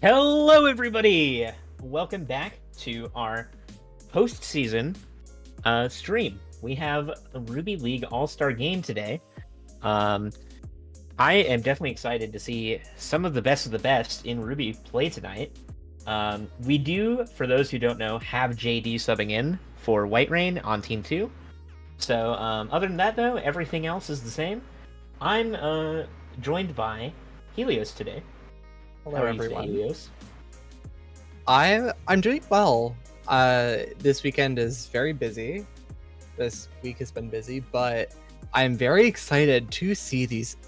Hello, everybody! Welcome back to our post-season stream. We have a Ruby League All-Star game today. I am definitely excited to see some of the best in Ruby play tonight. We do, for those who don't know, have JD subbing in for White Rain on Team 2. So, other than that, though, everything else is the same. I'm joined by Helios today. Hello, How are you today, everyone. Helios? I'm doing well. This weekend is very busy. This week has been busy, but I'm very excited to see these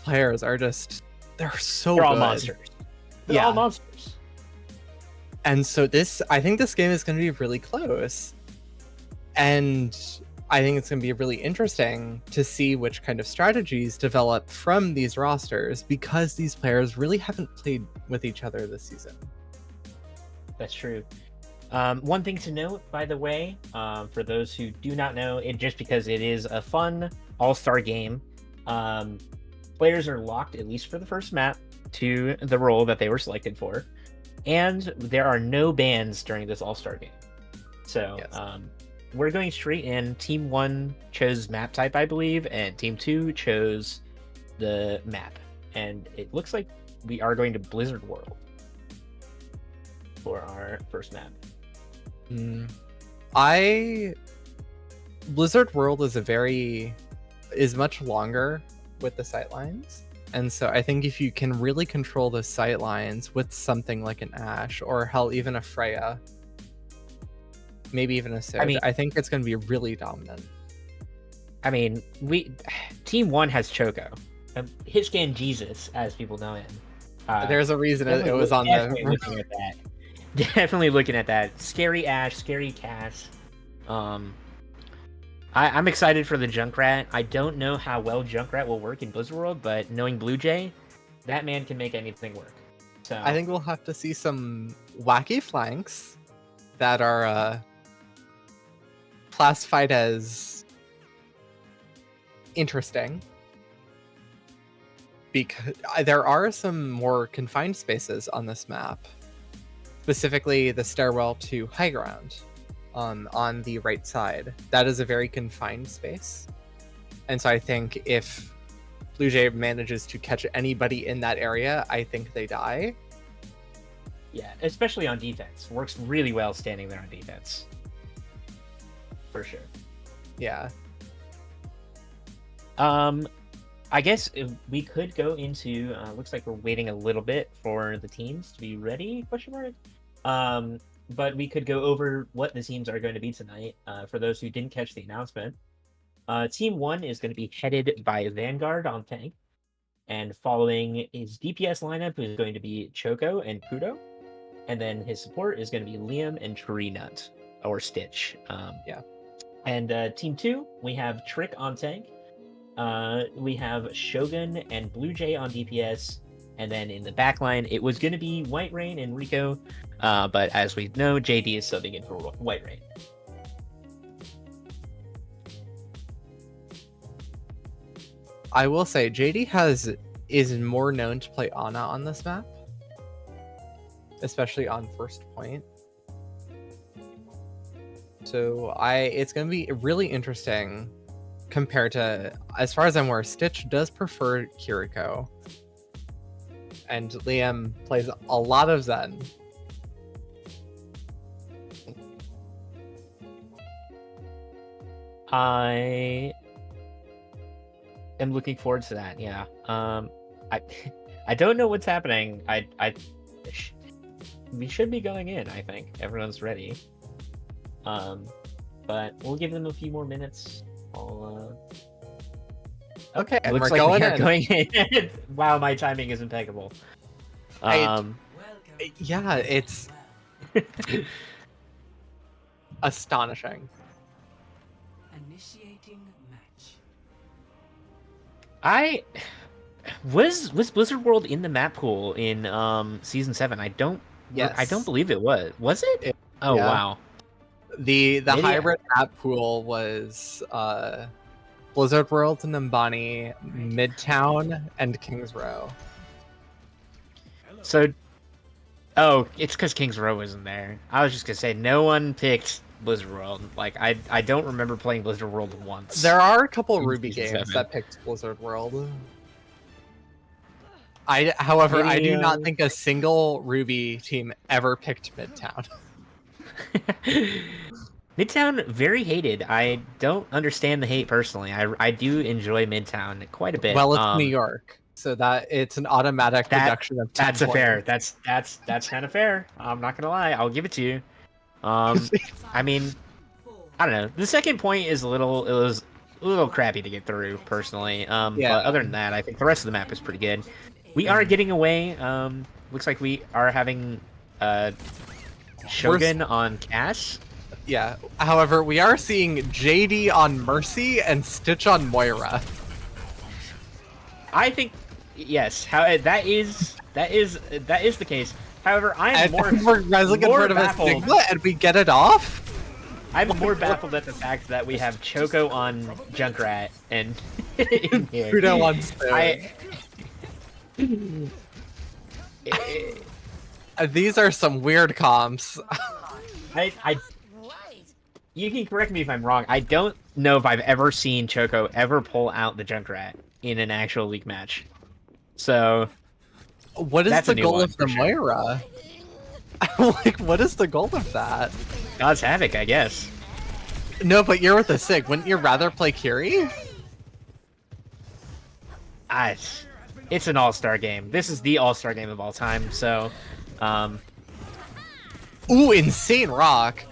players are just they're so They're all good. monsters. They're all monsters. And so I think this game is going to be really close. And I think it's going to be really interesting to see which kind of strategies develop from these rosters because these players really haven't played with each other this season. That's true. One thing to note, by the way, for those who do not know, just because it is a fun all-star game, players are locked, at least for the first map, to the role that they were selected for. And there are no bans during this all-star game. So Yes. we're going straight in. Team 1 chose map type, I believe, and Team 2 chose the map. And it looks like we are going to Blizzard World for our first map. Blizzard World is much longer with the sightlines. And so I think if you can really control the sightlines with something like an Ashe or hell, even a Freya, maybe even a Sid, I think it's going to be really dominant. I mean, Team 1 has Choco. Hitscan Jesus, as people know him. There's a reason it was on there. Looking at that. Definitely looking at that. Scary Ashe, scary Cass. I'm excited for the Junkrat. I don't know how well Junkrat will work in Blizzard World, but knowing Blue Jay, that man can make anything work. So I think we'll have to see some wacky flanks that are classified as interesting. Because there are some more confined spaces on this map, specifically the stairwell to high ground on the right side. That is a very confined space. And so I think if Blue Jay manages to catch anybody in that area, I think they die. Yeah, especially on defense. Works really well standing there on defense. For sure. Yeah. I guess we could go into. Looks like we're waiting a little bit for the teams to be ready. ? But we could go over what the teams are going to be tonight. For those who didn't catch the announcement, Team 1 is going to be headed by Vanguard on tank, and following his DPS lineup is going to be Choco and Pudo, and then his support is going to be Liam and Tree Nut or Stitch. Yeah. And Team 2, we have Trick on tank. We have Shogun and Blue Jay on DPS, and then in the backline, it was going to be White Rain and Rico, but as we know, JD is subbing in for White Rain. I will say JD is more known to play Ana on this map, especially on first point. So it's going to be really interesting compared to, as far as I'm aware, Stitch does prefer Kiriko. And Liam plays a lot of Zen. I am looking forward to that. Yeah. I don't know what's happening. We should be going in. I think everyone's ready. But we'll give them a few more minutes. Okay, and looks we're like going in. Wow, my timing is impeccable. Yeah, it's astonishing. Initiating match. Was Blizzard World in the map pool in season 7? I don't believe it was. Was it? Oh yeah. Wow. The hybrid map pool was Blizzard World, Numbani, Midtown, and Kings Row. So, oh, it's because King's Row wasn't there. I was just gonna say no one picked Blizzard World. Like I don't remember playing Blizzard World once. There are a couple in Ruby Season games 7. that picked Blizzard World. However, I do not think a single Ruby team ever picked Midtown. Midtown very hated. I don't understand the hate personally. I do enjoy Midtown quite a bit. Well, it's New York, so that it's an automatic reduction of 10 That's a fair. points. That's kind of fair. I'm not gonna lie. I'll give it to you. I mean, I don't know. The second point is it was a little crappy to get through personally. Yeah. But other than that, I think the rest of the map is pretty good. We are getting away. Looks like we are having Shogun on Cass. Yeah. However, we are seeing JD on Mercy and Stitch on Moira. I think yes. How that is the case. However, I'm And we're rising in front of a baffled. Sigma, and we get it off. I'm more baffled at the fact that we have Choco on Junkrat and in here. Kudo on Spoon. These are some weird comps. You can correct me if I'm wrong. I don't know if I've ever seen Choco ever pull out the Junkrat in an actual league match. So What is That's a the new goal one, of the for sure. Moira? Like, what is the goal of that? God's Havoc, I guess. No, but you're with the Sig. Wouldn't you rather play Kiri? It's an all-star game. This is the all-star game of all time. So, Ooh, insane rock.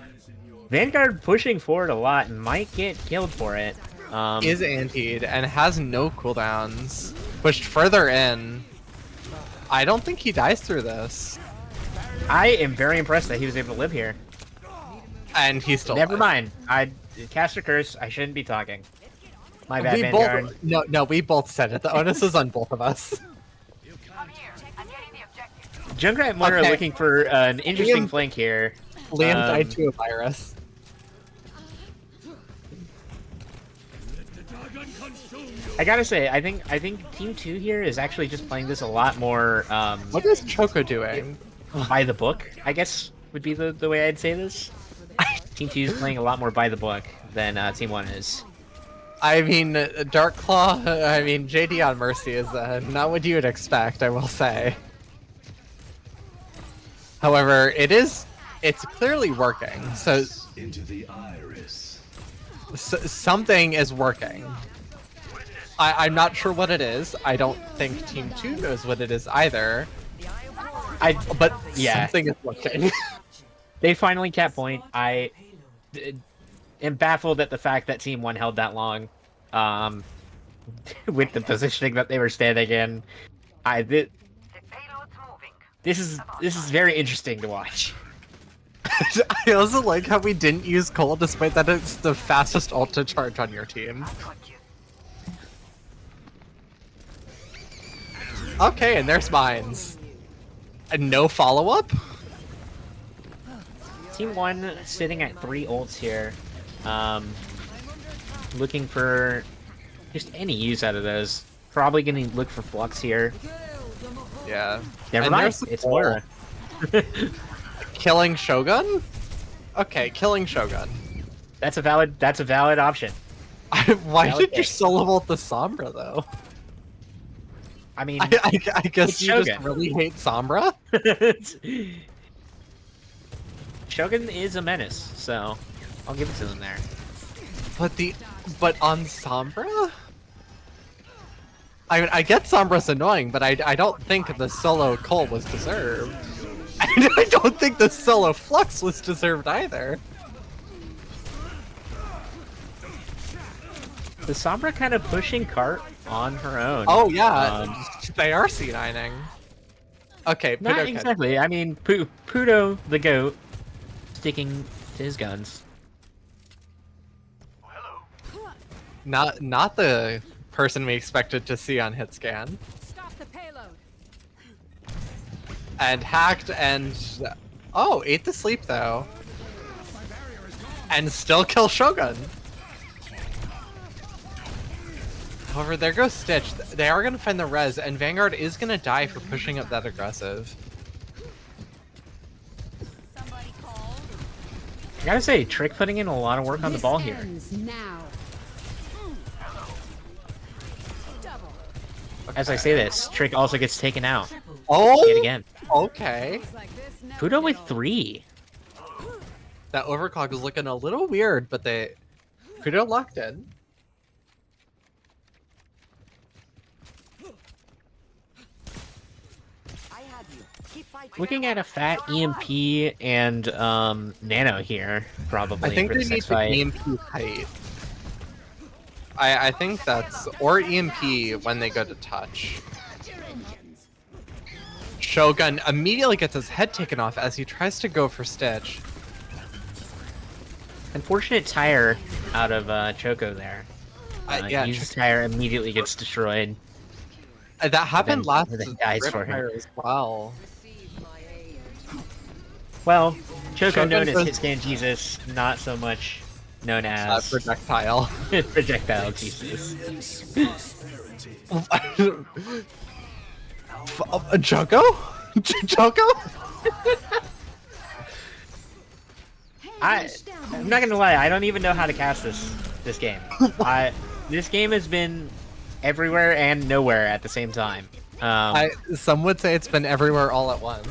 Vanguard pushing forward a lot and might get killed for it. Is antied and has no cooldowns. Pushed further in. I don't think he dies through this. I am very impressed that he was able to live here. And he's still Never alive. mind. I cast a curse. I shouldn't be talking. My bad, We Vanguard. both no, we both said it. The onus is on both of us. Junkrat and Moira are Okay. looking for an interesting Liam- flank here. Liam died to a virus. I gotta say, I think Team 2 here is actually just playing this a lot more What is Choco doing? by the book, I guess would be the way I'd say this. Team 2 is playing a lot more by the book than Team 1 is. I mean, Dark Claw, I mean, JD on Mercy is not what you would expect, I will say. However, it's clearly working, so Into the iris. something is working. I'm not sure what it is. I don't think Team 2 knows what it is either. But Yeah. something is working. They finally cap point. I am baffled at the fact that Team 1 held that long with the positioning that they were standing in. This is very interesting to watch. I also like how we didn't use Cole despite that it's the fastest ult to charge on your team. Okay, and there's mines. And no follow-up? Team 1 sitting at 3 ults here. Looking for just any use out of those. Probably going to look for Flux here. Yeah. Never And mind, there's the it's Cole. Moira. Killing Shogun? Okay, killing Shogun. That's a valid option. Why Valid did you pick. solo vault the Sombra, though? I mean, I guess It's you just Shogun. really hate Sombra? Shogun is a menace, so I'll give it to them there. But on Sombra? I mean, I get Sombra's annoying, but I don't think the solo Cole was deserved. And I don't think the solo Flux was deserved either. The Sombra kind of pushing cart on her own. Oh yeah, Um, they are C9ing. Okay, Not Pudo exactly. I mean, Pudo the goat sticking to his guns. not the person we expected to see on hit scan. Stop the payload. And hacked and ate the sleep though. And still kill Shogun. However, there goes Stitch. They are gonna find the res, and Vanguard is gonna die for pushing up that aggressive. I gotta say, Trick putting in a lot of work on the ball here. Now. As I say this, Trick also gets taken out yet Oh, again. okay. Fudo with 3. That overclock is looking a little weird, but Fudo locked in. Looking at a fat EMP and Nano here, probably. I think for they this need next to fight. EMP height. I think that's or EMP when they go to touch. Shogun immediately gets his head taken off as he tries to go for Stitch. Unfortunate tire out of Choco there. Yeah, Uses tire immediately gets destroyed. That happened then- last then dies for him. Ripfire as well. Well, Choco Shogun known as goes- Hitstand Jesus, not so much known as Projectile. Projectile Jesus. Choco? Choco? I'm not gonna lie, I don't even know how to cast this game. This game has been everywhere and nowhere at the same time. Some would say it's been everywhere all at once.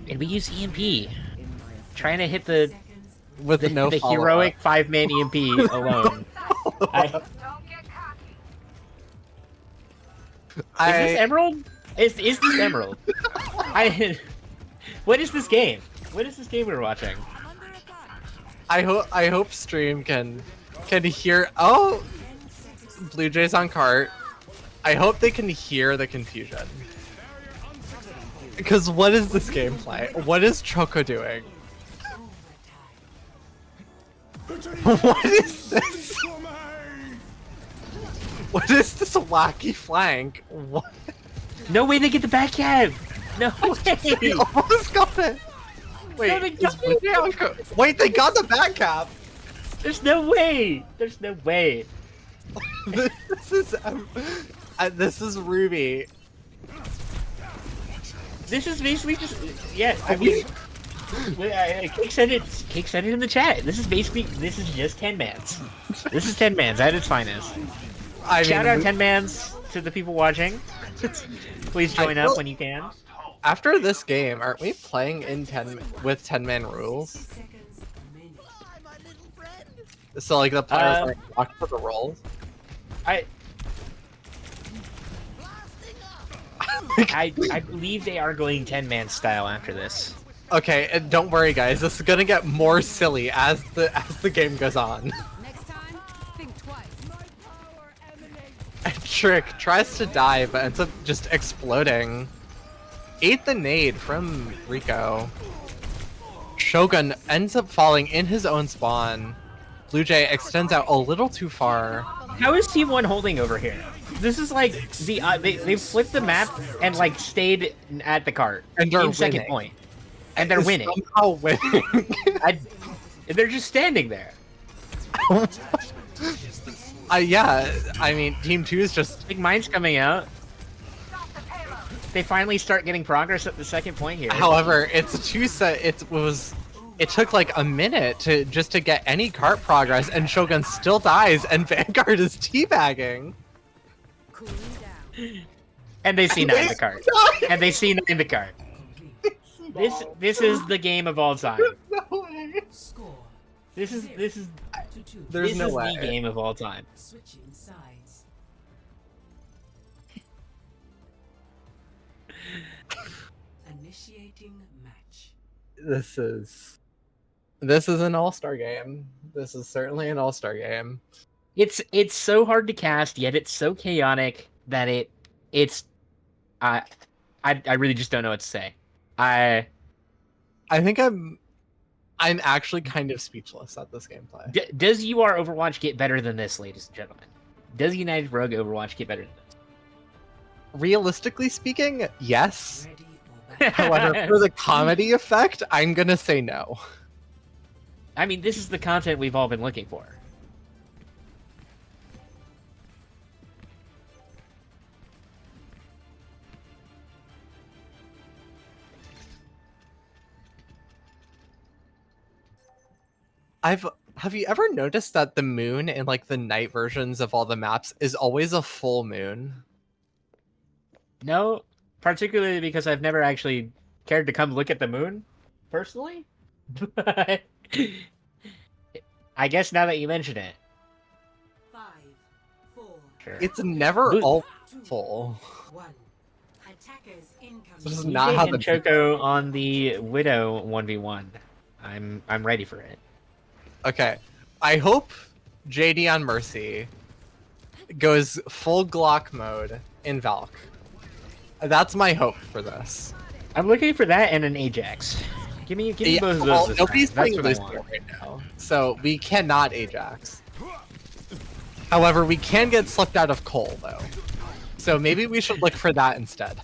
And we use EMP. Trying to hit the With no the follow-up. heroic 5-man EMP alone. Is this Emerald? Is this Emerald? What is this game? What is this game we're watching? I hope stream can hear. Oh, Blue Jays on cart. I hope they can hear the confusion. Because what is this gameplay? What is Choco doing? What is this? What is this wacky flank? What? No way they get the back cab! No They way! almost got it. Wait, No, they is got Blue Jay on cart? Wait, they got the back cap. There's no way! There's no way! This is Ruby. This is basically just Cake said it in the chat. This is just 10 mans. This is 10 mans at its finest. Shout out 10 mans to the people watching. Please join up when you can. After this game, aren't we playing in 10-man rules? So like the players are locked for the roles. I believe they are going 10-man style after this. Okay, and don't worry, guys. This is gonna get more silly as the game goes on. Next time, think twice. And Trick tries to die, but ends up just exploding. Ate the nade from Rico. Shogun ends up falling in his own spawn. Blue Jay extends out a little too far. How is Team 1 holding over here? This is like they flipped the map and like stayed at the cart And they're in second winning. point, and they're winning. Somehow winning. They're just standing there. Yeah, I mean, Team 2 is just... Big Mind's coming out. They finally start getting progress at the second point here. However, it's a two-set. It took like a minute to get any cart progress, and Shogun still dies, and Vanguard is teabagging. Cooling down. And they see 9 the cart. And they see 9 the cart. This is the game of all time. No way. Score This is 2-2. There's this no is way. the game of all time. Switching sides. Initiating match. This is an all-star game. This is certainly an all-star game. It's so hard to cast, yet it's so chaotic that it's I really just don't know what to say. I think I'm actually kind of speechless at this gameplay. Does UR Overwatch get better than this, ladies and gentlemen? Does United Rogue Overwatch get better than this? Realistically speaking, yes. Ready for battle. However, for the comedy effect, I'm gonna say no. I mean, this is the content we've all been looking for. Have you ever noticed that the moon in like the night versions of all the maps is always a full moon? No, particularly because I've never actually cared to come look at the moon, personally. But I guess now that you mention it, 5, 4, sure. It's never Blue- all full. 1. Attackers incoming. This is Lucian not how and the Choco on the Widow 1v1. I'm ready for it. Okay. I hope JD on Mercy goes full Glock mode in Valk. That's my hope for this. I'm looking for that and an Ajax. Give me Yeah, both of those. well, this nobody's time. That's playing what I Lucio want. right now, so we cannot Ajax. However, we can get slipped out of Cole, though. So maybe we should look for that instead.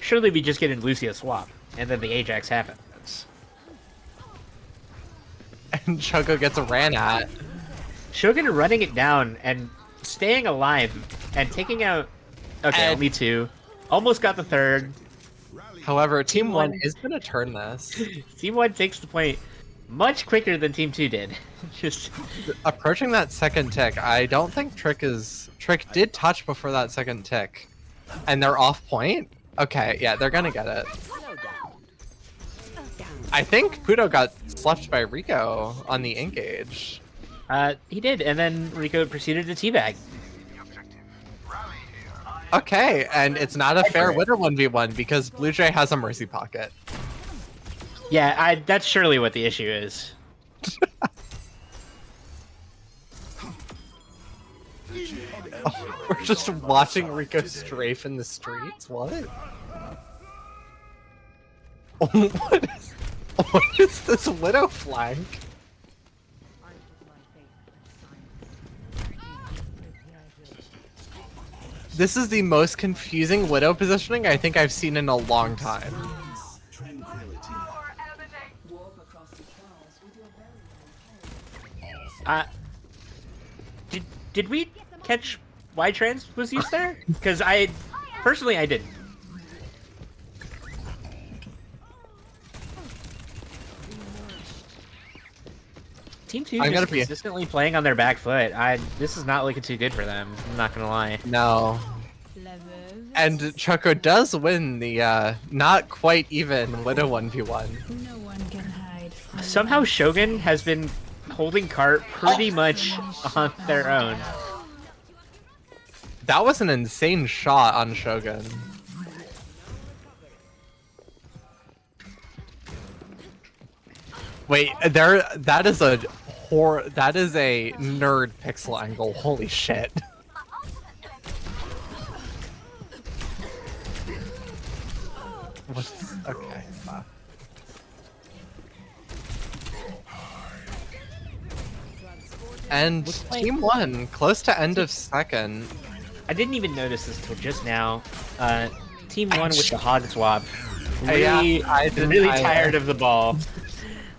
Surely we just get in Lucio swap, and then the Ajax happens. And Choco gets ran at. Shogun running it down and staying alive and taking out. Okay, And- only two. Almost got the third. However, Team 1 One- is going to turn this. Team 1 takes the point much quicker than Team 2 did. Just Approaching that second tick, I don't think Trick did touch before that second tick. And they're off point? Okay, yeah, they're going to get it. I think Puto got slept by Rico on the engage. he did, and then Rico proceeded to teabag. Okay, and it's not a fair winner 1v1 because Blue Jay has a Mercy pocket. Yeah, that's surely what the issue is. We're just watching Rico strafe in the streets? What? What is this Widow flank? This is the most confusing Widow positioning I think I've seen in a long time. Tranquility. Walk across the trials with your very own hand. Did we catch why trans was used there? Because personally I didn't. Team 2 I'm just gonna be- consistently playing on their back foot. This is not looking too good for them. I'm not gonna lie. No. And Choco does win the not quite even Widow 1v1. No one can hide from Somehow Shogun has been holding cart pretty much on their own. That was an insane shot on Shogun. Wait, that is a nerd pixel angle. Holy shit. Okay. Wow. And Team 1, close to end of second. I didn't even notice this till just now. Team 1 with the hog swap. Yeah, Really, I didn't really either. tired of the ball.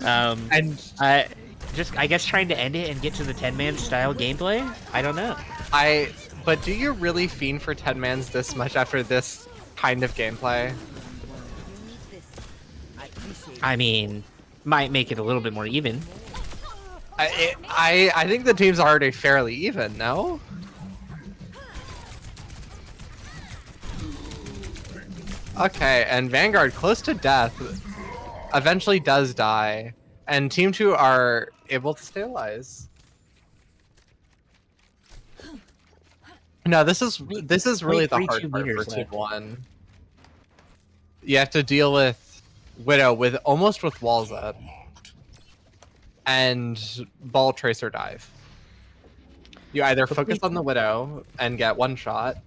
And I guess trying to end it and get to the 10-man style gameplay. I don't know. but do you really fiend for 10 mans this much after this kind of gameplay? I mean, might make it a little bit more even. I think the teams are already fairly even, no? Okay, and Vanguard close to death eventually does die, and Team 2 are able to stabilize. No, this is really the Three hard two part for meters Team left. 1. You have to deal with Widow with almost with walls up. And Ball Tracer dive. You either focus on the Widow and get one shot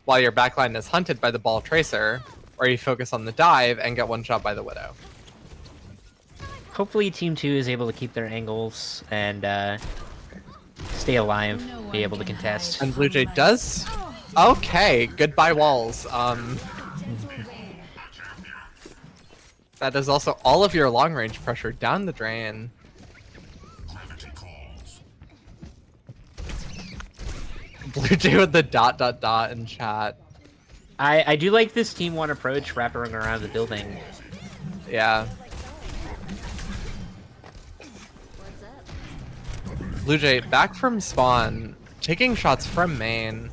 while your backline is hunted by the Ball Tracer, or you focus on the dive and get one shot by the Widow. Hopefully Team 2 is able to keep their angles and stay alive, be able to contest. And Blue Jay does. Okay, goodbye walls. That is also all of your long range pressure down the drain. Blue Jay with the ... in chat. I do like this Team 1 approach wrapping around the building. Yeah. Blue Jay back from spawn, taking shots from main.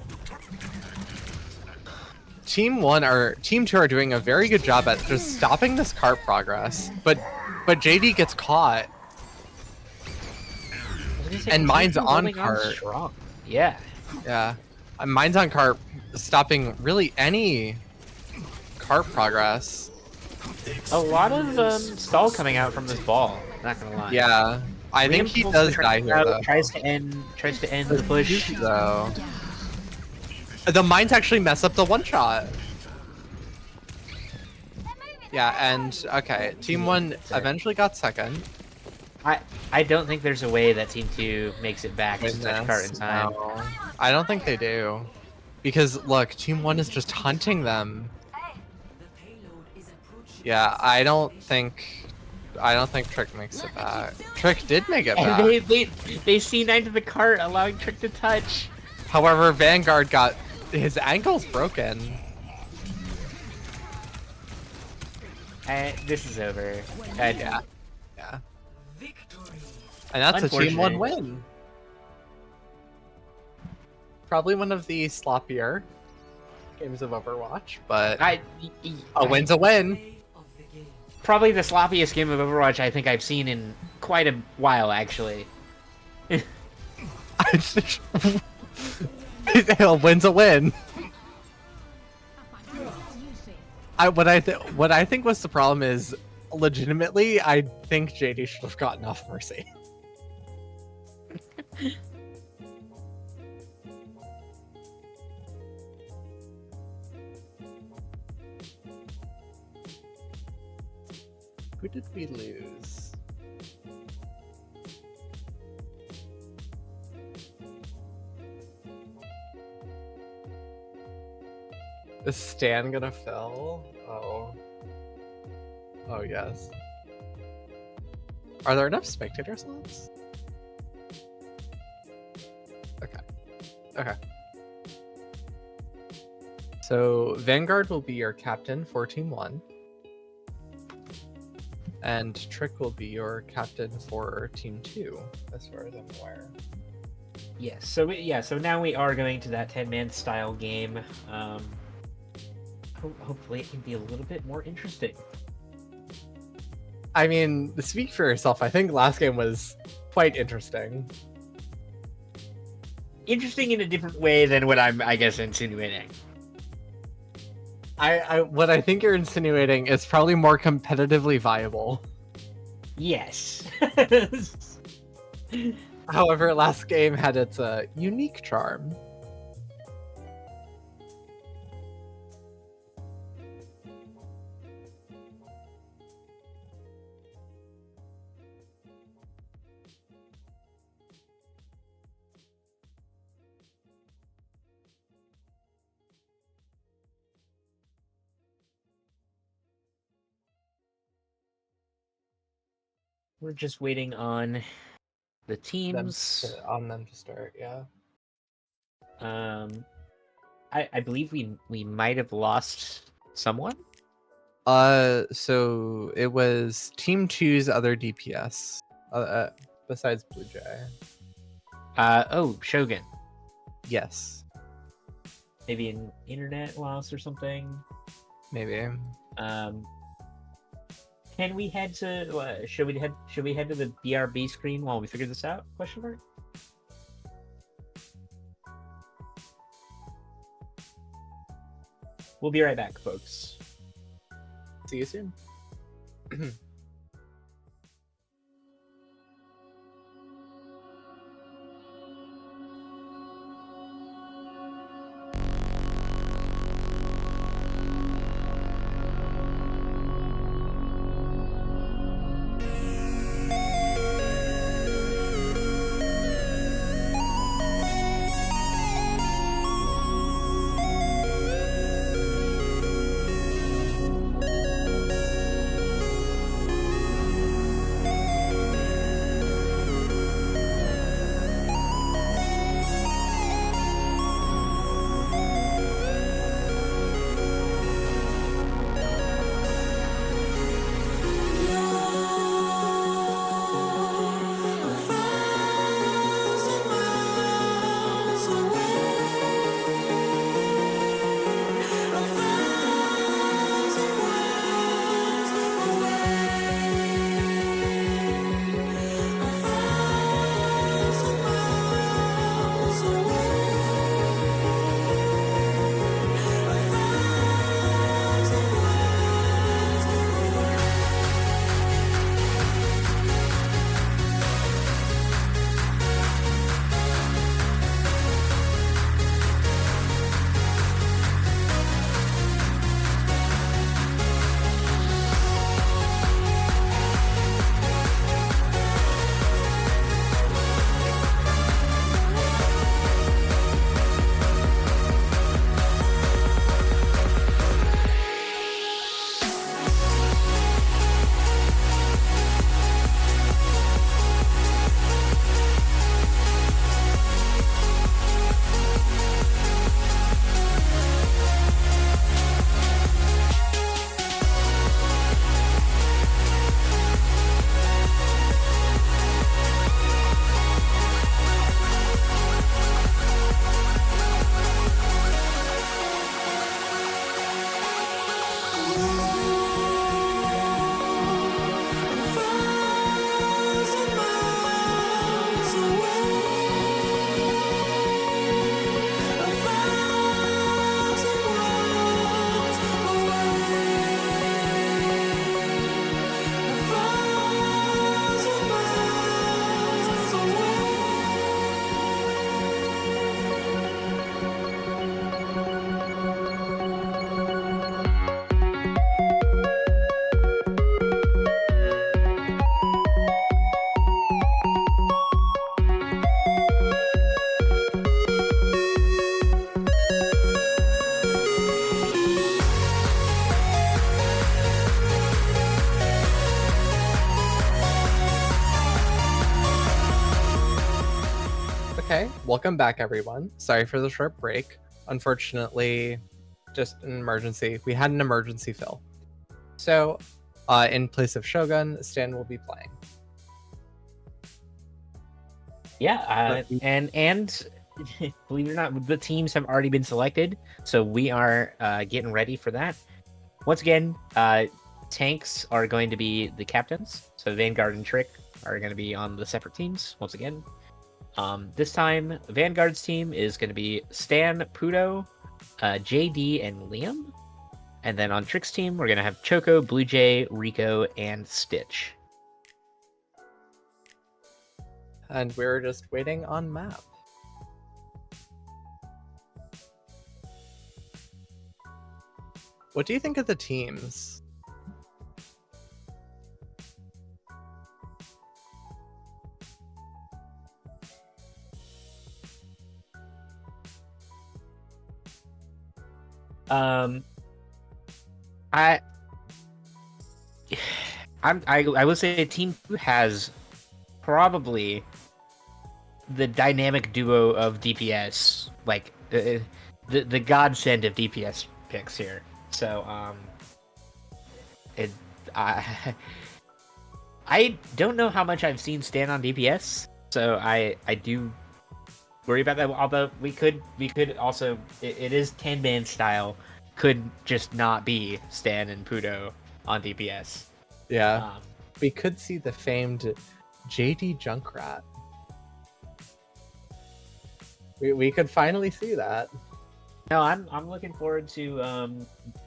Team 2 are doing a very good job at just stopping this cart progress, but JD gets caught. And mine's on cart. Yeah. Yeah. Mine's on cart, stopping really any cart progress. A lot of stall coming out from this ball. Not gonna lie. Yeah. I think he does die here though. Tries to end the push. Though. The mines actually mess up the one shot. Yeah, and okay, Team 1 eventually got second. I don't think there's a way that Team 2 makes it back to touch cart in time. No, I don't think they do. Because look, Team 1 is just hunting them. Yeah, I don't think Trick makes it back. Trick did make it back. And they C9 to the cart, allowing Trick to touch. However, Vanguard got his ankles broken. This is over. Yeah. And that's a Team 1 win. Probably one of the sloppier games of Overwatch, but a win's a win. Probably the sloppiest game of Overwatch I think I've seen in quite a while, actually. A win's a win. What I think was the problem is, legitimately, I think JD should have gotten off Mercy. Who did we lose? Is Stan gonna fill? Oh. Oh, yes. Are there enough spectator slots? Okay. Okay. So, Vanguard will be your captain for Team 1. And Trick will be your captain for Team 2, as far as I'm aware. Yes, so now we are going to that 10-man style game. Hopefully it can be a little bit more interesting. I mean, speak for yourself. I think last game was quite interesting. Interesting in a different way than what I'm, I guess, insinuating. What I think you're insinuating is probably more competitively viable. Yes. However, last game had its unique charm. We're just waiting on the teams. On them to start, yeah. I believe we might have lost someone. So it was Team 2's other DPS, besides Blue Jay. Oh, Shogun. Yes. Maybe an internet loss or something. Maybe. Can we head to? Should we head to the BRB screen while we figure this out? Question mark. We'll be right back, folks. See you soon. Okay, welcome back, everyone. Sorry for the short break. Unfortunately, just an emergency. We had an emergency fill. So, in place of Shogun, Stan will be playing. Yeah, and believe it or not, the teams have already been selected, so we are getting ready for that. Once again, tanks are going to be the captains, so Vanguard and Trick are going to be on the separate teams once again. This time, Vanguard's team is going to be Stan, Pudo, JD, and Liam. And then on Trick's team, we're going to have Choco, Blue Jay, Rico, and Stitch. And we're just waiting on map. What do you think of the teams? I would say Team 2 has probably the dynamic duo of DPS, like the godsend of DPS picks here. So I don't know how much I've seen Stan on DPS, so I do worry about that. Although we could also, it is 10-man style, could just not be Stan and Pudo on DPS. Yeah, we could see the famed JD Junkrat. We could finally see that. No, I'm looking forward to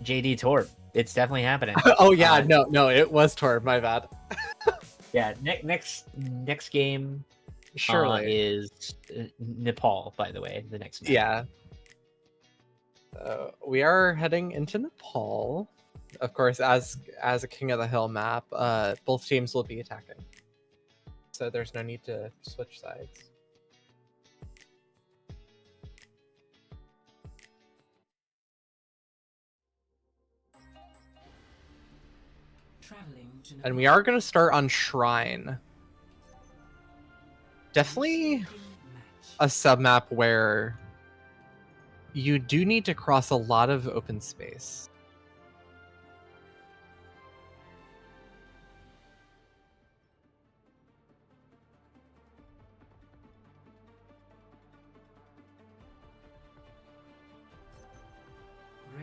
JD Torb. It's definitely happening. Oh yeah, no, it was Torb. My bad. Yeah, next game Surely is Nepal. By the way, the next match. Yeah. We are heading into Nepal. Of course, as a King of the Hill map, both teams will be attacking. So there's no need to switch sides. And we are going to start on Shrine. Definitely a submap where you do need to cross a lot of open space.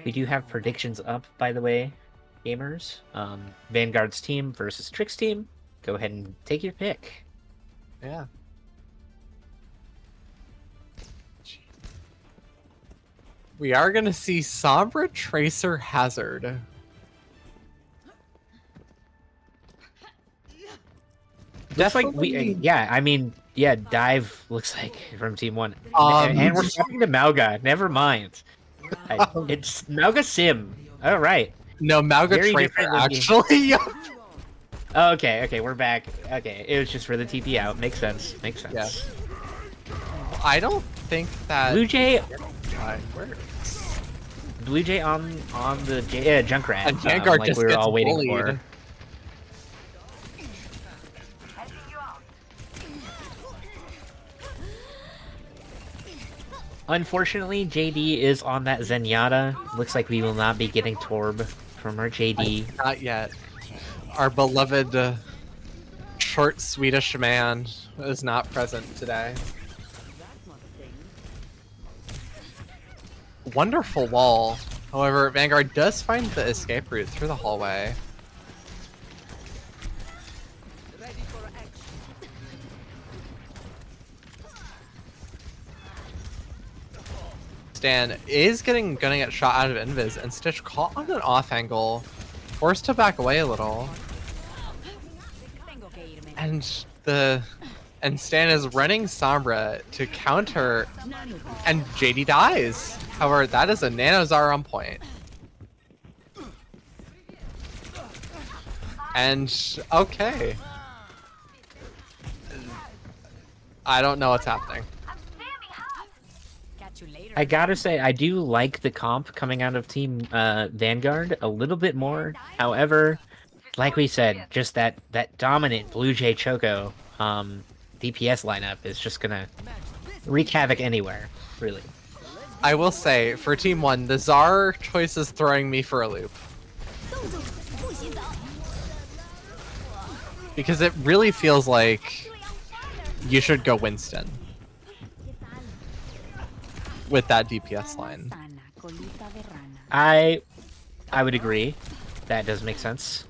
We do have predictions up, by the way, gamers. Vanguard's team versus Trick's team. Go ahead and take your pick. Yeah. We are going to see Sombra, Tracer, Hazard. Looks like Dive looks like from Team 1. Um, and we're swapping to Mauga. Never mind. It's Mauga Sim. All right. No, Mauga Very Tracer, different looking. actually. Oh, okay, we're back. Okay, it was just for the TP out. Makes sense. Yeah. I don't think that Blue Jay works. Blue Jay on the Junkrat. And Vanguard like just we were gets all waiting bullied. for. Unfortunately, JD is on that Zenyatta. Looks like we will not be getting Torb from our JD. Not yet. Our beloved short Swedish man is not present today. Wonderful wall. However, Vanguard does find the escape route through the hallway. Stan is gonna get shot out of invis, and Stitch caught on an off angle, forced to back away a little. And Stan is running Sombra to counter, and JD dies. However, that is a Nanozar on point. And okay. I don't know what's happening. I gotta say, I do like the comp coming out of Team Vanguard a little bit more. However, like we said, just that dominant Blue Jay Choco DPS lineup is just gonna Wreak havoc anywhere, really. I will say, for Team 1, the Czar choice is throwing me for a loop. Because it really feels like you should go Winston with that DPS line. I would agree. That does make sense.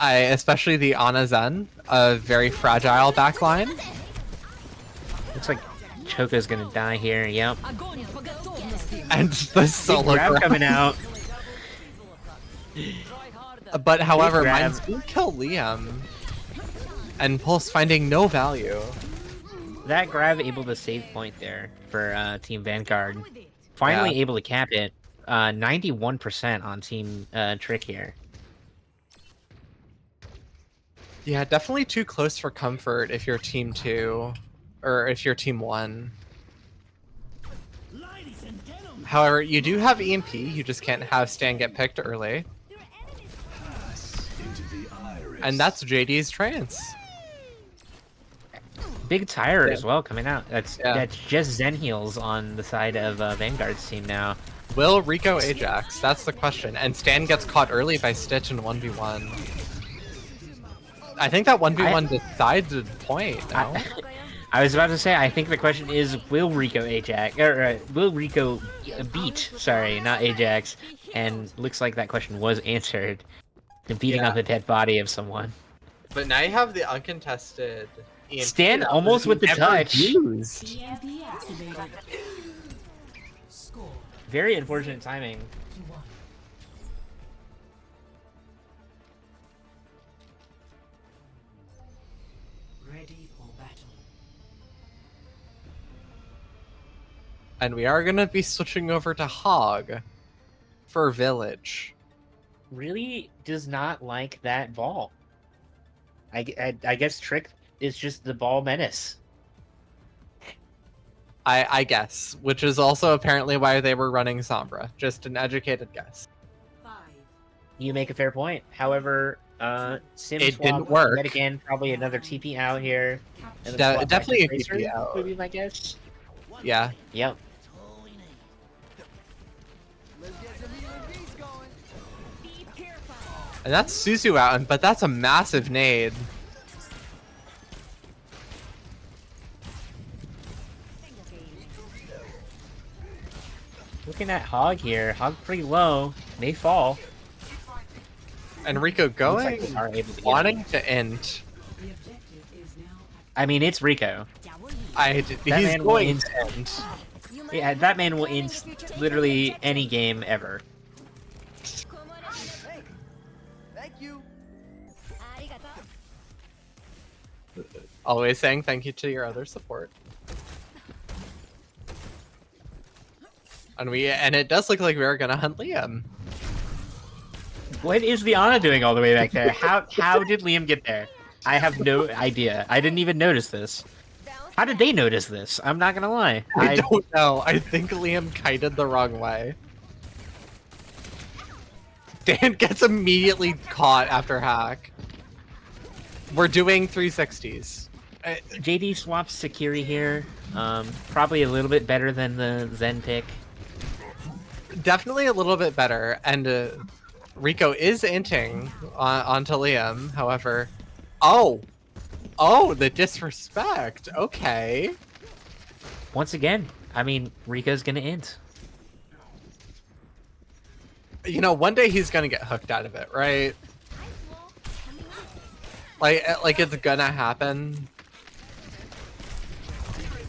Especially the Ana Zen, a very fragile backline. Looks like Choco's gonna die here. Yep. And the Big solo grab grab. coming out. But however, grab. mine's gonna kill Liam. And Pulse finding no value. That grab able to save point there for Team Vanguard. Finally Yeah. able to cap it. 91% on Team Trick here. Yeah, definitely too close for comfort if you're Team 2. Or if you're Team 1. However, you do have EMP, you just can't have Stan get picked early. Pass into the iris. And that's JD's trance. Big tire Yeah. as well coming out. That's Yeah. just Zen heals on the side of Vanguard's team now. Will Rico Ajax? That's the question. And Stan gets caught early by Stitch in 1v1. I think that 1v1 decides the point, no? I was about to say, I think the question is, will Rico Ajax, or will Rico beat, sorry, not Ajax, and looks like that question was answered. Beating Yeah. on the dead body of someone. But now you have the uncontested EMP Stan that almost was with the never touch. used. EMP activated. Score Very unfortunate timing. 2-1. Ready for battle. And we are gonna be switching over to Hog for Village. Really does not like that ball. I guess Trick is just the ball menace. I guess, which is also apparently why they were running Sombra. Just an educated guess. 5, You make a fair point. However, Sim It swap, didn't work. Yet again, probably another TP out here. And then De- swap back to definitely a Tracer TP out. would be my guess. Yeah. Yep. And that's Suzu out, but that's a massive nade. Looking at Hog here. Hog pretty low. May fall. And Rico Looks going, like they are able to get wanting him. to end. the objective is now I mean, it's Rico. He's man will going end. to end. Yeah, that man will end literally any game ever. Always saying thank you to your other support. And it does look like we're gonna hunt Liam. What is the Ana doing all the way back there? How did Liam get there? I have no idea. I didn't even notice this. How did they notice this? I'm not gonna lie. I don't know. I think Liam kited the wrong way. Dan gets immediately caught after hack. We're doing 360s. JD swaps Sakiri here. Probably a little bit better than the Zen pick. Definitely a little bit better. And Rico is inting onto Liam, however. Oh, the disrespect. Okay. Once again, I mean, Rico's gonna end. You know, one day he's gonna get hooked out of it, right? Like it's gonna happen.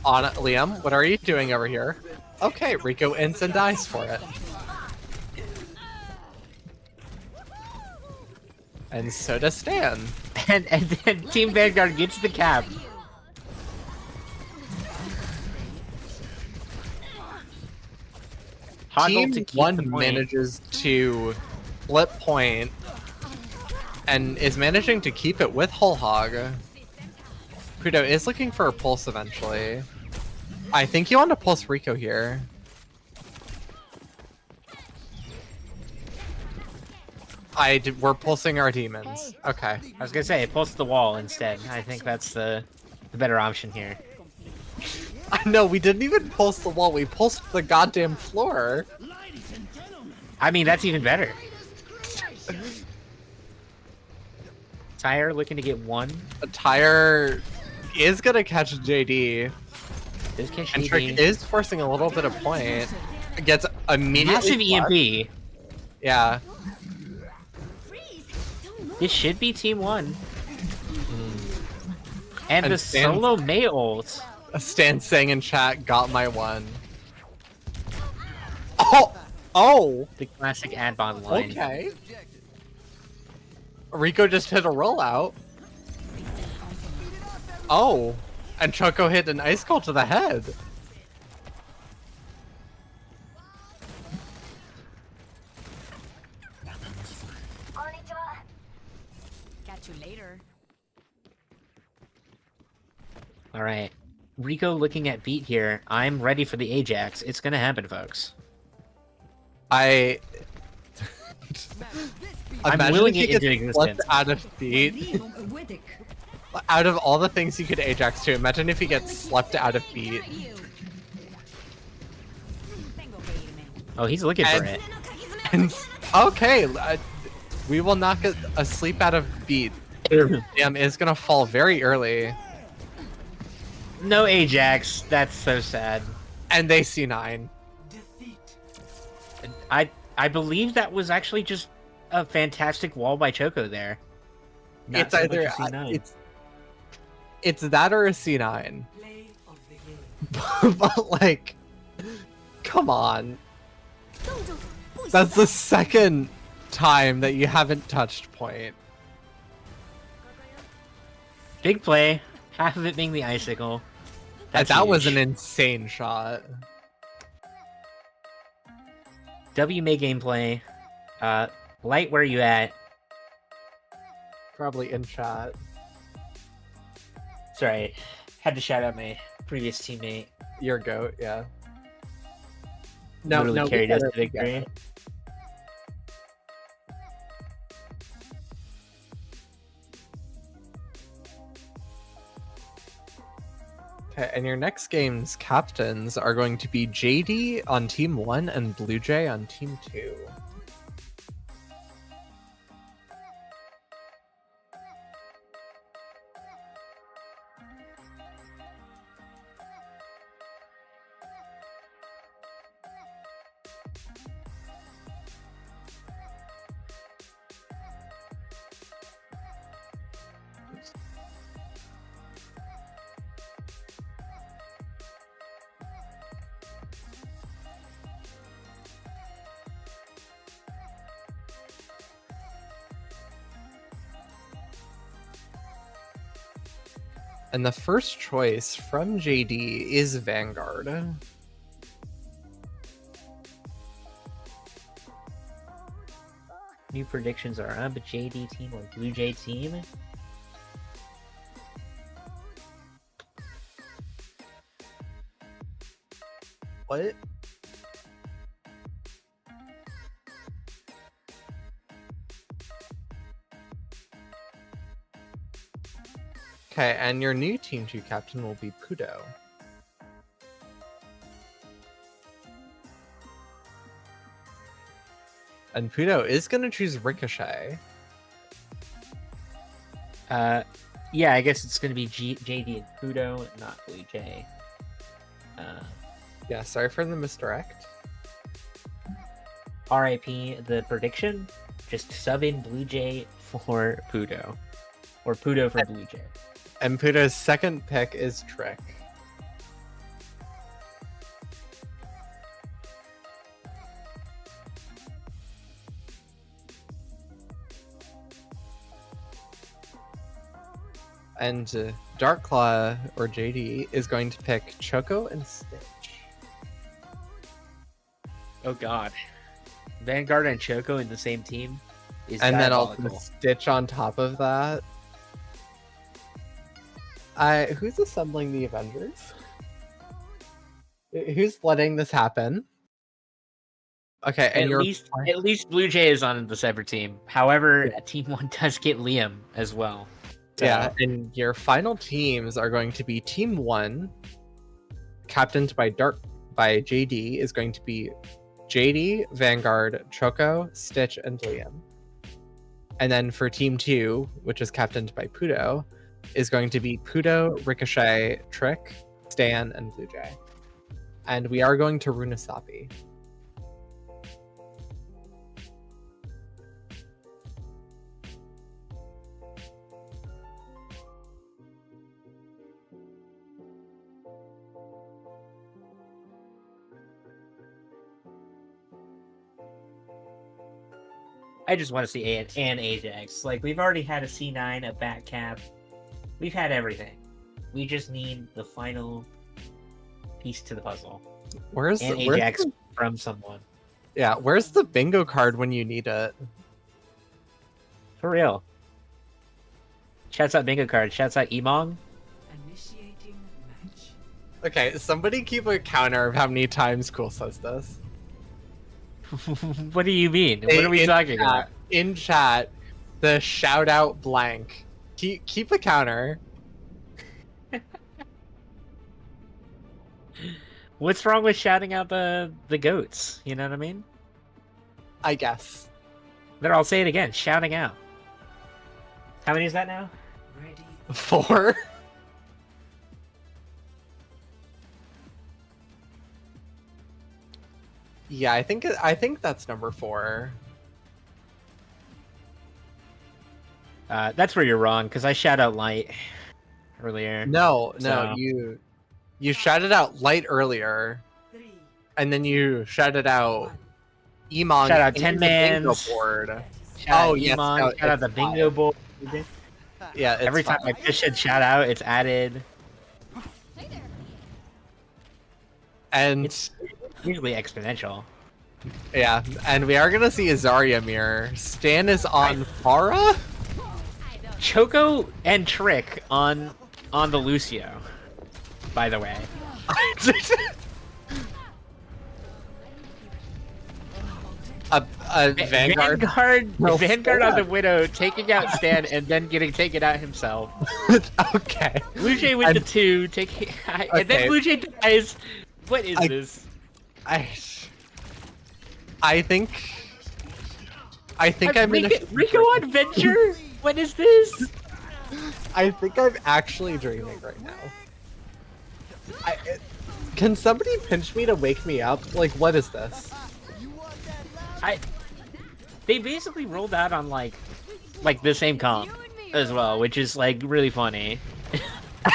On Liam, what are you doing over here? Okay, Rico ends and dies for it. And so does Stan. And then Team Vanguard gets the cap. Hoggle Team to keep 1 the point. manages to flip point and is managing to keep it with Whole Hog. Kudo is looking for a pulse eventually. I think you want to pulse Rico here. We're pulsing our demons. Okay. I was gonna say, pulse the wall instead. I think that's the better option here. I know, we didn't even pulse the wall, we pulsed the goddamn floor. I mean, that's even better. Tyre looking to get one. A Tyre is gonna catch JD. This catch And Trick is forcing a little bit of point. Gets immediately massive flushed. EMP. Yeah. This should be team 1. And And the Stan- solo Mei ult. Stan saying in chat, got my one. Oh! Oh! The classic Adbon line. Okay. Rico just hit a rollout. Oh! And Choco hit an ice call to the head. Catch you later. All right. Rico looking at beat here. I'm ready for the Ajax. It's going to happen, folks. I... I'm Imagine willing if it he into gets flipped existence. out of beat. Out of all the things you could Ajax to, imagine if he gets slept out of beat. Oh, he's looking for And- it. And okay, we will knock a sleep out of beat. Damn, is gonna fall very early, No Ajax. That's so sad. and they C9. I believe that was actually just a fantastic wall by Choco there. Not It's so much either a C9. it's that or a C9. Play of the game. But like, come on, that's the second time that you haven't touched point. Big play. Half of it being the icicle. And That's that was huge. an insane shot. W May gameplay. Light, where you at? Probably in chat. Sorry, had to shout out my previous teammate. Your goat, yeah. Literally we carried get us it, to we get victory. it. Okay, and your next game's captains are going to be JD on Team 1 and Blue Jay on Team 2. And the first choice from JD is Vanguard. New predictions are up. JD team or Blue Jay team. What? Okay, and your new Team 2 captain will be Pudo. And Pudo is going to choose Ricochet. Yeah, I guess it's going to be JD and Pudo, not Blue Jay. Yeah, sorry for the misdirect. RIP the prediction. Just sub in Blue Jay for Pudo. Or Pudo for Blue Jay. And Pudo's second pick is Trick. And Darkclaw, or JD, is going to pick Choco and Stitch. Oh god. Vanguard and Choco in the same team is And then also diabolical. Stitch on top of that. Who's assembling the Avengers? Who's letting this happen? Okay, and At least Blue Jay is on the separate team. However, Team 1 does get Liam as well. So, yeah, and your final teams are going to be Team 1, captained by JD, is going to be JD, Vanguard, Choco, Stitch, and Liam. And then for Team 2, which is captained by Pudo, is going to be Pudo, Ricochet, Trick, Stan, and Blue Jay. And we are going to Runasapi. I just want to see an Ajax. Like, we've already had a C9, a Batcap. We've had everything. We just need the final piece to the puzzle. Where's An the Ajax from someone. Yeah, where's the bingo card when you need it? For real. Shouts out bingo card. Shouts out Emong. Initiating match. Okay, somebody keep a counter of how many times Cool says this. What do you mean? What are we talking about? In chat, the shout out blank. Keep a counter. What's wrong with shouting out the goats? You know what I mean? I guess. There, I'll say it again. Shouting out. How many is that now? Ready. 4. Yeah, I think that's number 4. That's where you're wrong, because I shout out light earlier. No, So- you shouted out light earlier, 3, and then you shouted out 1. Emon. Shout out into 10 the bingo Mans. board. Shout Oh, out yes, Emon, no, shout out the it's bingo board. Yeah, it's Every time fine. I fish a shout out, it's added. And It's usually exponential. yeah, and we are gonna see a Zarya mirror. Stan is on Pharah. Choco and Trick on the Lucio, by the way. a Vanguard. No, Vanguard on Stan. the Widow, taking out Stan and then getting taken out himself. Okay. Blue Jay with And- the 2, taking, and Okay. then Blue Jay dies. What is I- this? I think I'm in Rico Adventure? What is this? I think I'm actually dreaming right now. Can somebody pinch me to wake me up? Like, what is this? They basically rolled out on like the same comp as well, which is like really funny.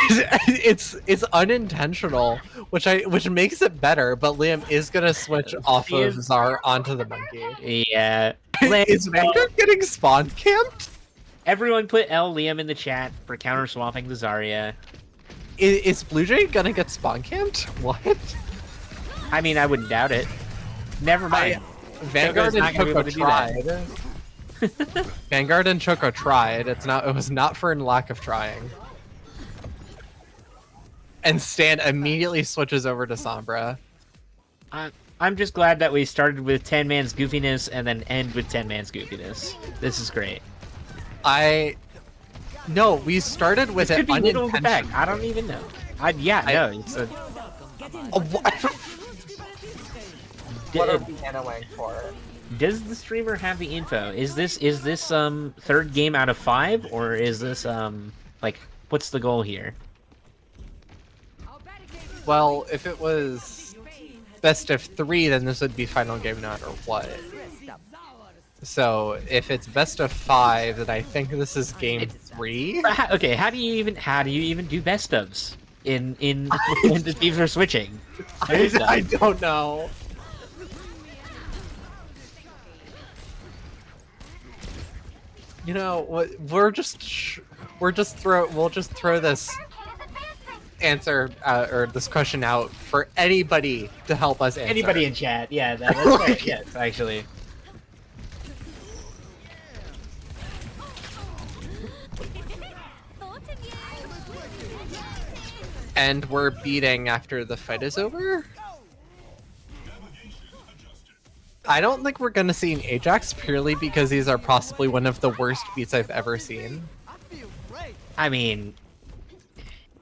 it's unintentional, which makes it better. But Liam is gonna switch off He of is- Zar onto the monkey. Yeah. Is Vanguard getting spawn camped? Everyone put L Liam in the chat for counter swapping the Zarya. Is Blue Jay gonna get spawn camped? What? I mean, I wouldn't doubt it. Never mind. Vanguard Choco's and not gonna be Choco able to do that. tried. Vanguard and Choco tried. It was not for lack of trying. And Stan immediately switches over to Sombra. I'm just glad that we started with 10 man's goofiness and then end with 10 man's goofiness. This is great. No, we started with Could it be little in the unintentional. back. I don't even know. It's a. Oh, what are we annoying for? Does the streamer have the info? Is this third game out of 5, or is this like what's the goal here? Well, if it was best of 3, then this would be final game no matter what. So if it's best of 5, then I think this is game 3. Okay, how do you even do best ofs in when the teams are switching? I don't know. You know what? We'll just throw this answer or this question out for anybody to help us answer. Anybody in chat? Yeah, that's right. Yes, actually. And we're beating after the fight is over? I don't think we're gonna see an Ajax purely because these are possibly one of the worst beats I've ever seen. I mean,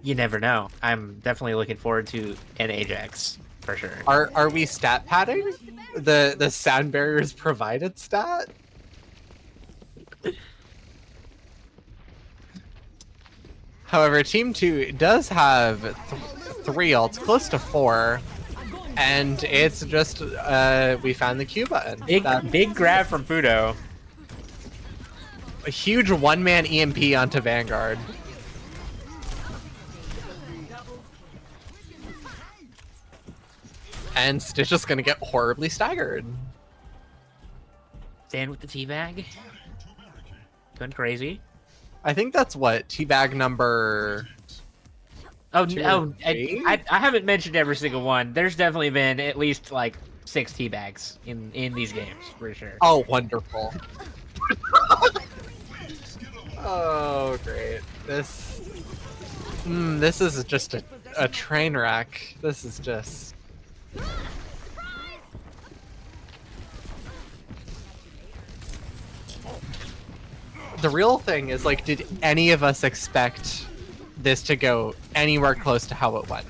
You never know. I'm definitely looking forward to an Ajax for sure. Are we stat padding? The sound barriers provided stat? However, Team 2 does have 3 ults, close to 4, and it's just we found the Q button. Big grab from Fudo. A huge one-man EMP onto Vanguard. And Stitch is gonna get horribly staggered. Stand with the teabag. Going crazy. I think that's what, teabag number... Oh, 2 no, or 3? I haven't mentioned every single one. There's definitely been at least like 6 teabags in these games for sure. Oh, wonderful. Oh, great. This is just a train wreck. This is just... The real thing is, like, did any of us expect this to go anywhere close to how it went?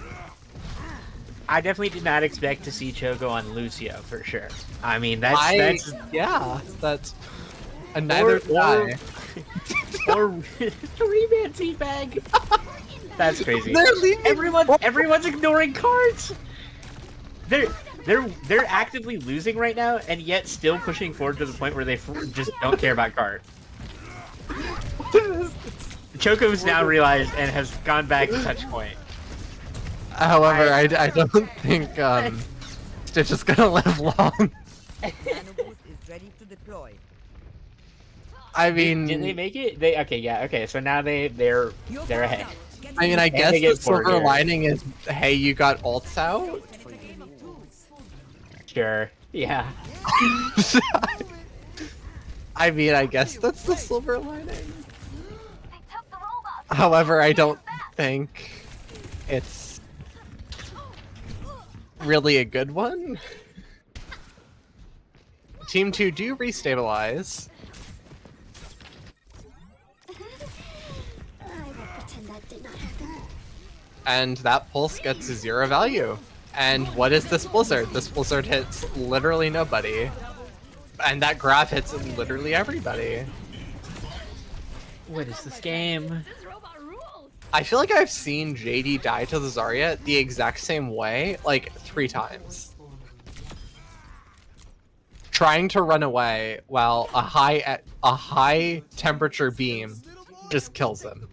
I definitely did not expect to see Choco on Lucio for sure. I mean, that's Yeah, that's... And neither did I. or 3-man teabag. That's crazy. They're leaving- Everyone's ignoring cards. They're actively losing right now, and yet still pushing forward to the point where they just don't care about card. Choco's now realized and has gone back to touch point. However, I don't think Stitch is gonna live long. I mean, Did they make it? Okay. So now they're ahead. I mean, I Can guess they the get forward silver here? lining is, hey, you got ults out. Sure. Yeah. I mean, I guess that's the silver lining. However, I don't think it's really a good one. Team 2 do restabilize. And that pulse gets 0 value. And what is this Blizzard? This Blizzard hits literally nobody. And that grab hits literally everybody. What is this game? I feel like I've seen JD die to the Zarya the exact same way, like 3 times. Trying to run away while a high temperature beam just kills him.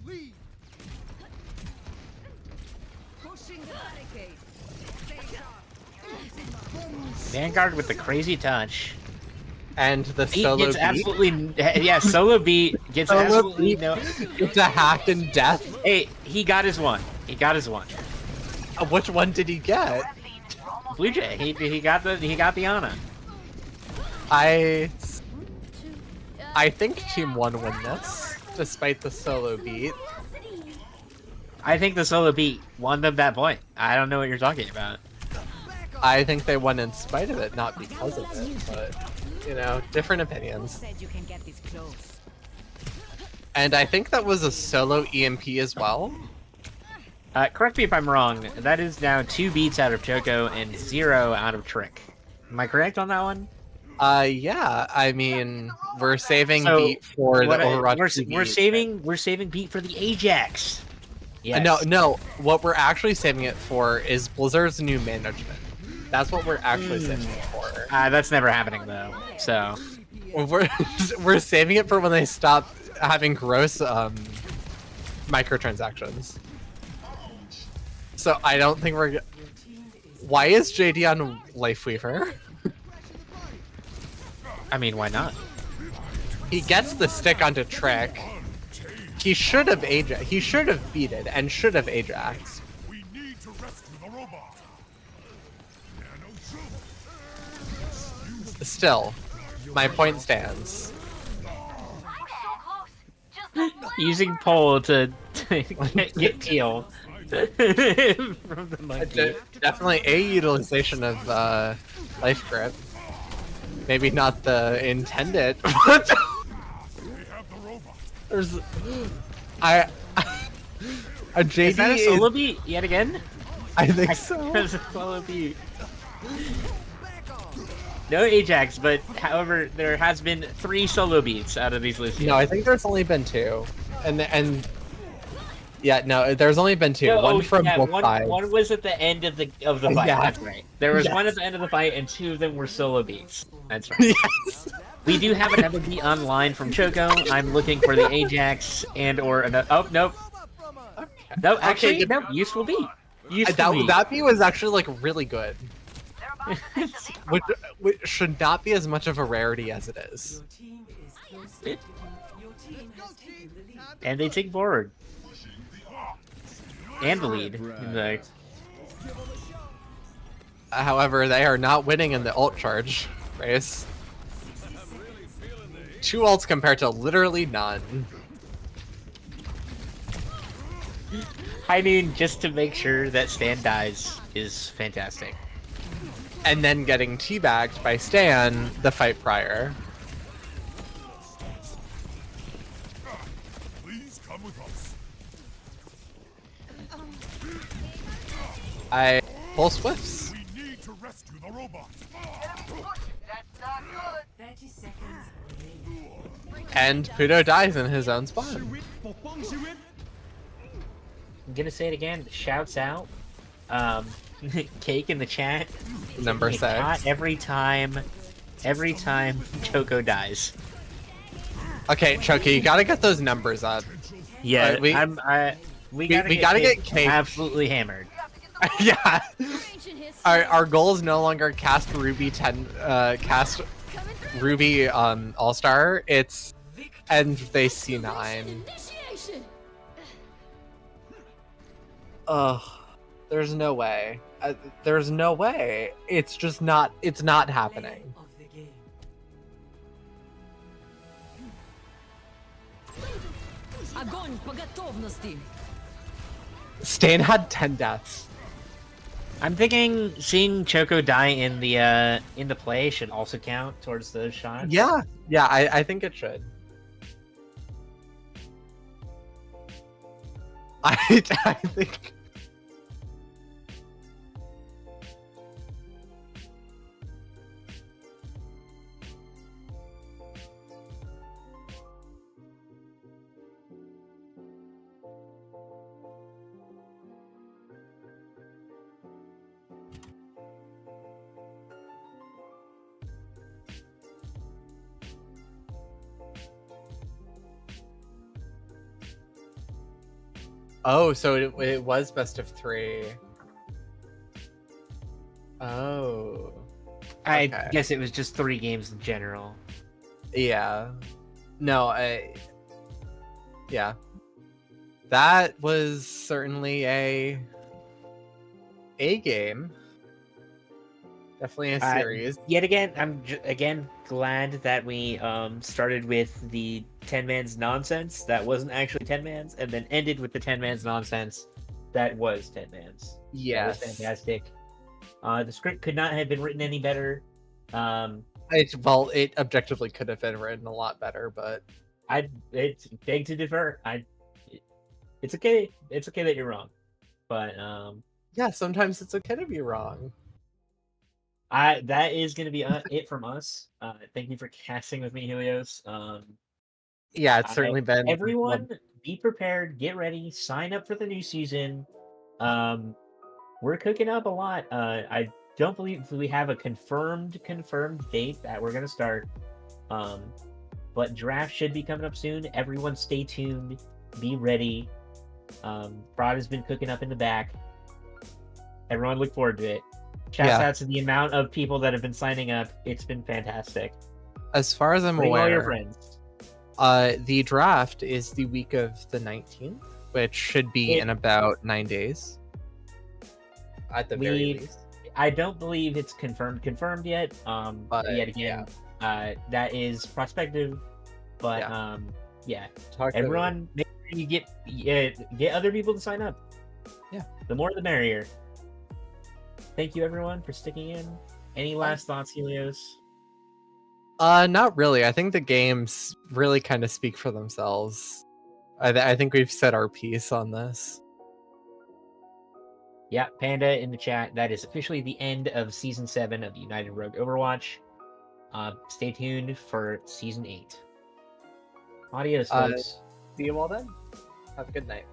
Vanguard with the crazy touch. And the He solo gets beat absolutely solo beat gets Solo absolutely beat. no. gets a hack and death. Hey, he got his one. He got his one. Which one did he get? Blue Jay. He got the Ana. I think Team 1 win this, despite the solo beat. I think the solo beat won them that point. I don't know what you're talking about. I think they won in spite of it, not because of it, but, you know, different opinions. Said you can get this close. And I think that was a solo EMP as well. Correct me if I'm wrong. That is now 2 beats out of Choco and 0 out of Trick. Am I correct on that one? Yeah, I mean, we're saving So, beat for the What Overwatch we're TV. we're saving beat for the Ajax. Yes. No, what we're actually saving it for is Blizzard's new management. That's what we're actually saving it for. That's never happening though. So We're saving it for when they stop having gross microtransactions. So I don't think we're. Why is JD on Lifeweaver? I mean, why not? He gets the stick onto Trick. He should have Ajax. He should have beat it and should have Ajax. We need to rescue the robot. Still, my point stands. Using pole to get Teal from the monkey. Definitely a utilization of life grip. Maybe not the intended. There's, A JD Is that a solo beat yet again? I think so. That's a solo beat. No Ajax, but however, there has been 3 solo beats out of these Lucians. No, I think there's only been 2, and yeah, no, there's only been 2. No, One from both one, sides. one was at the end of the fight. Yeah. That's right. There was one at Yes. the end of the fight, and 2 of them were solo beats. That's right. Yes. We do have another beat online from Choco. I'm looking for the Ajax and or another. Oh nope. No, actually, no. Useful beat. Useful beat. That beat was actually like really good. Which should not be as much of a rarity as it is. Your team is close to It- Your team has taken the lead. And they take forward. And the lead. In fact. However, they are not winning in the ult charge race. 2 ults compared to literally none. High Noon, just to make sure that Stan dies, is fantastic. And then getting teabagged by Stan the fight prior. Please come with us. I pull Swifts. We need to rescue the robot. 30 seconds remaining. And Puto dies in his own spawn. I'm gonna say it again. Shouts out. Cake in the chat. Number Get 6. caught every time Choco dies. Okay, Chucky, you gotta get those numbers up. Yeah, we we gotta get Cake. absolutely hammered. Yeah. Our goal is no longer cast Ruby 10 cast Ruby All-Star. It's end they C9. Ugh. There's no way. There's no way. It's just not. It's not happening. Of the game. Огонь по готовности. Stan had 10 deaths. I'm thinking seeing Choco die in the play should also count towards those shots. Yeah. Yeah, I think it should. I think. Oh, so it was best of 3. Oh. I Okay. guess it was just 3 games in general. Yeah. No, yeah. That was certainly a game. Definitely a series. Yet again, I'm again glad that we started with the 10 man's nonsense that wasn't actually 10 man's, and then ended with the 10 man's nonsense that was 10 man's. Yes. That was fantastic. The script could not have been written any better. It objectively could have been written a lot better, but It's beg to differ. It's okay. It's okay that you're wrong, but yeah, sometimes it's okay to be wrong. that is going to be it from us. Thank you for casting with me, Helios. Yeah, it's certainly been Everyone, be prepared, get ready, sign up for the new season. We're cooking up a lot. I don't believe we have a confirmed date that we're gonna start. But draft should be coming up soon. Everyone, stay tuned. Be ready. Prod has been cooking up in the back. Everyone, look forward to it. Shouts out to the amount of people that have been signing up. It's been fantastic. As far as I'm Bring aware, all your friends. The draft is the week of the 19th, which should be in about 9 days. At the very least. I don't believe it's confirmed yet. But, yet again, that is prospective. But yeah. Everyone, make sure you get other people to sign up. Yeah. The more the merrier. Thank you everyone for sticking in. Any last thoughts, Helios? Not really. I think the games really kind of speak for themselves. I think we've said our piece on this. Yeah, Panda in the chat. That is officially the end of season 7 of United Rogue Overwatch. Stay tuned for season 8. Adios, folks. See you all then. Have a good night.